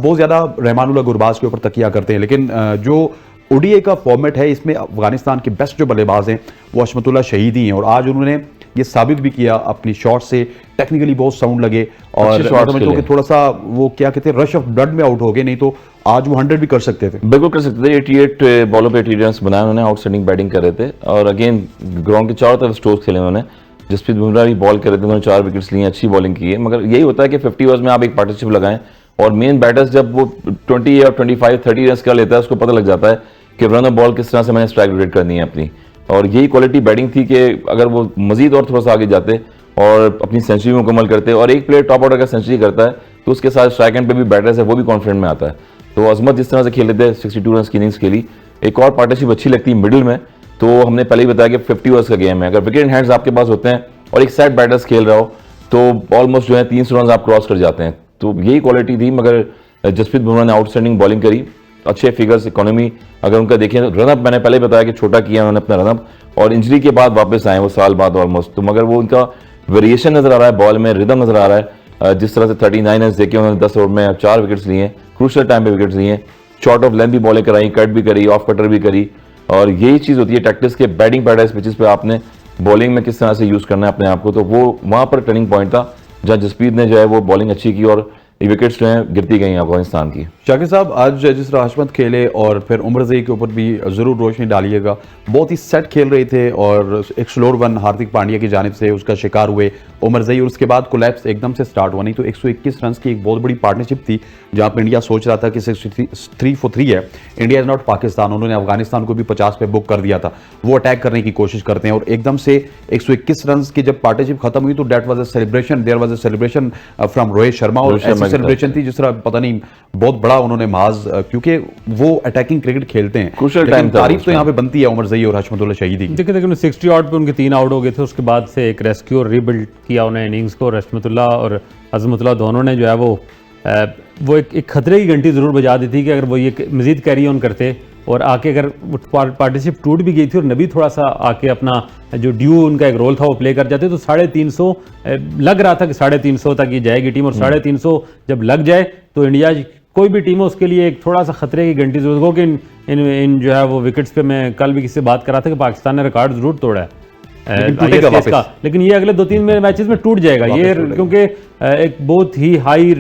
बहुत ज़्यादा रहमानुल्लाह गुरबाज के ऊपर तकिया करते हैं, लेकिन जो ओडीआई का फॉर्मेट है इसमें अफगानिस्तान के बेस्ट जो बल्लेबाज हैं वो हशमतुल्लाह शहीद ही हैं, और आज उन्होंने ये साबित भी किया अपनी शॉट से, टेक्निकली बहुत साउंड लगे और समझो कि थोड़ा सा वो क्या कहते हैं रश ऑफ ब्लड में आउट हो गए, नहीं तो आज वो 100 भी कर सकते थे। बिल्कुल कर सकते थे। 88 बॉलों पे 80 रन्स बनाए उन्होंने, आउटस्टैंडिंग बैटिंग कर रहे थे और अगेन ग्राउंड के चारों तरफ स्ट्रोक्स खेले उन्होंने। जसप्रीत बुमराह भी बॉल कर रहे थे, उन्होंने 4 विकेट्स लिए, अच्छी बॉलिंग की है। मगर यही होता है कि 50 ओवर्स में आप एक पार्टनरशिप लगाएं और मेन बैटर्स जब वो 20 या 25 30 रन्स कर लेता है उसको पता लग जाता है कि रन ऑफ बॉल किस तरह से मैंने स्ट्राइक रेट करनी है अपनी, और यही क्वालिटी बैटिंग थी कि अगर वो मजीद और थोड़ा सा आगे जाते और अपनी सेंचुरी मुकम्मल करते, और एक प्लेयर टॉप ऑर्डर का सेंचुरी करता है तो उसके साथ स्ट्राइक एंड पे भी बैटर्स है वो भी कॉन्फिडेंट में आता है। तो अजमत जिस तरह से खेले थे 62 रन की इनिंग्स खेली, एक और पार्टनरशिप अच्छी लगती है मिडिल में। तो हमने पहले ही बताया कि 50 ओवर्स का गेम है, अगर विकेट इन हैंड्स आपके पास होते हैं और एक सेट बैटर्स खेल रहा हो तो ऑलमोस्ट जो है 300 रन आप क्रॉस कर जाते हैं। तो यही क्वालिटी थी। मगर जसप्रीत बुमराह ने आउटस्टैंडिंग बॉलिंग करी, अच्छे फिगर्स, इकोनॉमी अगर उनका देखें तो रनअप मैंने पहले बताया कि छोटा किया उन्होंने अपना रनअप, और इंजरी के बाद वापस आए वो साल बाद ऑलमोस्ट। तो मगर वो उनका वेरिएशन नजर आ रहा है, बॉल में रिदम नजर आ रहा है। जिस तरह से 39 रन देके उन्होंने 10 ओवर में 4 विकेट्स लिए, क्रूशियल टाइम पे विकेट्स लिए, शॉर्ट ऑफ लेंथ भी बॉलें कराई, कट भी करी, ऑफ कटर भी करी। और यही चीज़ होती है टैक्टिक्स के बैटिंग पैराडाइज पिचेस पे आपने बॉलिंग में किस तरह से यूज़ करना है अपने आप को। तो वो वहाँ पर टर्निंग पॉइंट था जहाँ जसप्रीत ने जो है वो बॉलिंग अच्छी की और विकेट्स जो हैं गिरती गई अफगानिस्तान की। शाकिर साहब, आज जिस तरह हशमत खेले और फिर उमर ज़ई के ऊपर भी ज़रूर रोशनी डालिएगा, बहुत ही सेट खेल रहे थे और एक स्लोर वन हार्दिक पांड्या की जानिब से उसका शिकार हुए उमर ज़ई, और उसके बाद कोलैप्स एकदम से स्टार्ट हुआ। नहीं तो 121 रन की एक बहुत बड़ी पार्टनरशिप थी जहाँ पर इंडिया सोच रहा था कि 63 for 3 है, इंडिया इज़ नॉट पाकिस्तान। उन्होंने अफगानिस्तान को भी 50 पे बुक कर दिया था, वो अटैक करने की कोशिश करते हैं और एकदम से 121 रन की जब पार्टनरशिप खत्म हुई तो that was a celebration, there was a celebration from Rohit Sharma, और ऐसी सेलिब्रेशन थी जिस तरह पता नहीं बहुत बड़ा उन्होंने माज, क्योंकि वो अटैकिंग क्रिकेट खेलते हैं। क्रूशियल टाइम तारीफ तो यहाँ पे बनती है उमर ज़ई और हशमतुल्लाह शहीदी की। देखिए 60 आउट पे उनके 3 आउट हो गए थे, उसके बाद से एक रेस्क्यू और रीबिल्ड किया उन्हें इनिंग्स को। हशमतुल्लाह और अजमतुल्लाह दोनों ने जो है वो एक खतरे की घंटी ज़रूर बजा दी थी कि अगर वो ये मज़ीद कैरी ऑन करते और आके अगर पार्टनरशिप टूट भी गई थी और नबी थोड़ा सा आके अपना जो ड्यू उनका एक रोल था वो प्ले कर जाते तो 350 लग रहा था कि 350 तक ये जाएगी टीम, और 350 जब लग जाए तो इंडिया कोई भी टीम हो उसके लिए एक थोड़ा सा खतरे की घंटी जरूरत हो कि इन जो है वो विकेट्स पे मैं कल भी किसी से बात कर रहा था कि पाकिस्तान ने रिकॉर्ड जरूर तोड़ा है लेकिन ये अगले 2-3 मैचेस में टूट जाएगा ये, क्योंकि एक बहुत ही हाई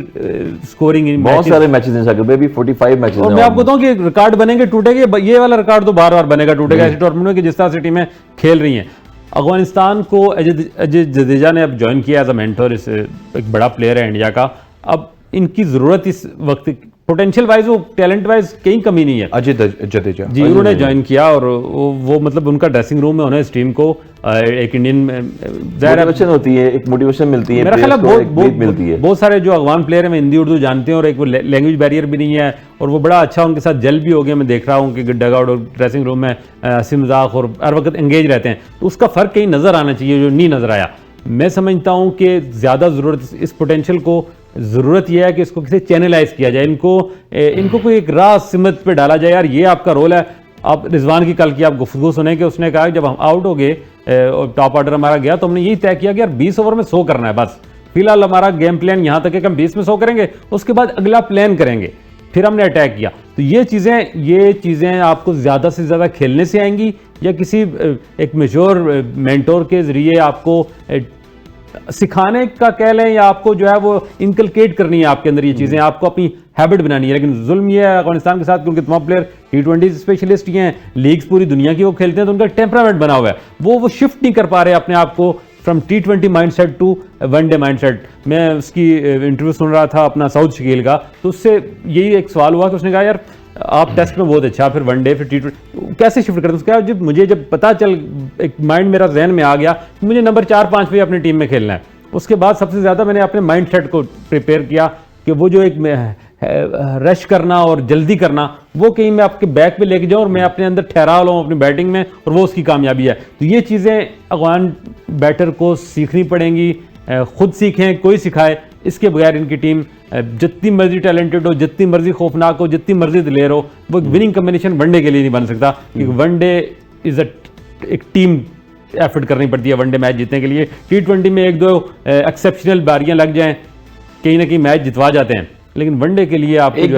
स्कोरिंग बहुत सारे मैचेस हैं साकिब, भी 45 मैचेस हैं। और मैं आपको बताऊं कि रिकॉर्ड बनेंगे टूटेंगे, ये वाला रिकॉर्ड तो बार बार बनेगा टूटेगा ऐसे टूर्नामेंट में कि जिस तरह से टीमें खेल रही हैं। अफगानिस्तान को अजय जडेजा ने अब ज्वाइन किया एज अ मेंटर, एक बड़ा प्लेयर है इंडिया का। अब इनकी जरूरत इस वक्त पोटेंशियल वाइज वो टैलेंट वाइज कहीं कमी नहीं है। अजय जडेजा जी उन्होंने ज्वाइन किया और वो मतलब उनका ड्रेसिंग रूम में उन्हें इस टीम को एक इंडियन मोटिवेशन होती है, एक मोटिवेशन मिलती है, मेरा ख्याल है बहुत सारे जो अफगान प्लेयर हैं मैं हिंदी उर्दू जानते हैं और एक वो लैंग्वेज बैरियर भी नहीं है और वो बड़ा अच्छा उनके साथ जल भी हो गया। मैं देख रहा हूँ कि डगआउट और ड्रेसिंग रूम में हंसी मजाक और हर वक्त एंगेज रहते हैं, तो उसका फर्क कहीं नजर आना चाहिए जो नहीं नजर आया। मैं समझता हूँ कि ज़्यादा ज़रूरत इस पोटेंशियल को ज़रूरत यह है कि इसको किसी चैनलाइज किया जाए, इनको कोई एक राह सिमत पे डाला जाए। यार ये आपका रोल है। आप रिजवान की कल की आप गुफ्तगू सुने कि उसने कहा जब हम आउट हो गए और टॉप ऑर्डर हमारा गया तो हमने यही तय किया कि यार 20 ओवर में 100 करना है बस। फिलहाल हमारा गेम प्लान यहाँ तक है कि हम 20 में 100 करेंगे, उसके बाद अगला प्लान करेंगे। फिर हमने अटैक किया। तो ये चीज़ें आपको ज़्यादा से ज़्यादा खेलने से आएंगी या किसी एक मेच्योर मेंटोर के ज़रिए आपको सिखाने का कह लें या आपको जो है वो इनकलकेट करनी है आपके अंदर ये चीज़ें, आपको अपनी हैबिट बनानी है। लेकिन जुल्म ये है अफगानिस्तान के साथ क्योंकि तमाम प्लेयर T20 स्पेशलिस्ट ही हैं, लीग्स पूरी दुनिया की वो खेलते हैं, तो उनका टेम्परामेंट बना हुआ है, वो शिफ्ट नहीं कर पा रहे अपने आप को from T20 mindset to one day mindset. मैं उसकी इंटरव्यू सुन रहा था अपना साउथ शकील का, तो उससे यही एक सवाल हुआ कि उसने कहा यार आप टेस्ट में बहुत अच्छा, फिर वनडे, फिर T20 कैसे शिफ्ट करते हैं। उसका मुझे जब पता चल एक माइंड मेरा जहन में आ गया कि मुझे नंबर 4-5 पे अपनी टीम में खेलना है, उसके बाद सबसे ज़्यादा मैंने अपने माइंड सेट को प्रिपेयर किया कि वो जो एक रश करना और जल्दी करना वो कहीं मैं आपके बैक पे लेके जाऊं और मैं अपने अंदर ठहराव लूँ अपनी बैटिंग में, और वो उसकी कामयाबी है। तो ये चीज़ें अफगान बैटर को सीखनी पड़ेंगी, खुद सीखें, कोई सिखाए, इसके बगैर इनकी टीम जितनी मर्जी टैलेंटेड हो, जितनी मर्जी खौफनाक हो, जितनी मर्जी दिलेर हो, वो विनिंग कॉम्बिनेशन वनडे के लिए नहीं बन सकता। क्योंकि वनडे इज़ एक टीम एफर्ट करनी पड़ती है वनडे मैच जीतने के लिए। T20 में 1-2 एक्सेप्शनल बारियां लग जाएं, कहीं ना कहीं मैच जितवा जाते हैं, लेकिन वनडे के लिए आपको